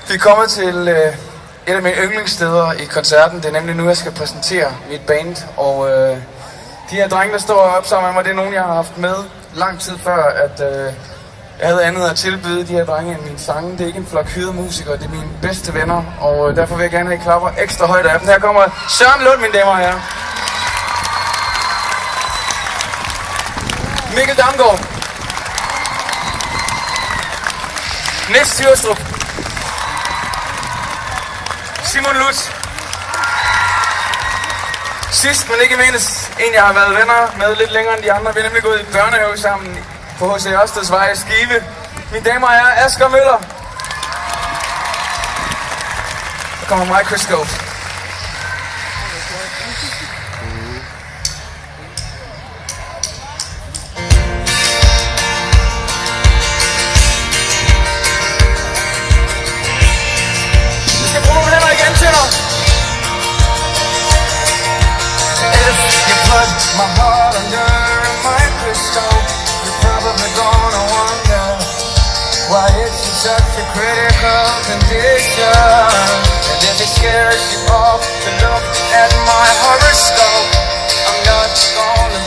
Vi er kommet til et af mine yndlingssteder i koncerten. Det er nemlig nu, jeg skal præsentere mit band. Og de her drenge, der står op sammen med mig, det er nogen, jeg har haft med lang tid før, at jeg havde andet at tilbyde de her drenge end mine sange. Det er ikke en flok hyrede musikere, det er mine bedste venner. Og derfor vil jeg gerne have, I klapper ekstra højt af dem. Her kommer Søren Lund, mine damer og herrer. Mikkel Damgaard. Niels Tyrstrup. Simon Lutz. Sidst, men ikke mindst, en jeg har været venner med lidt længere end de andre. Vi er nemlig gået i børnehave sammen på H.C. Ørstedsvej i Skive. Mine damer og herrer, Asger Møller. Der kommer Mike Crisco. My heart under a microscope, you're probably gonna wonder why it's in such a critical condition. And if it scares you off to look at my horoscope, I'm not gonna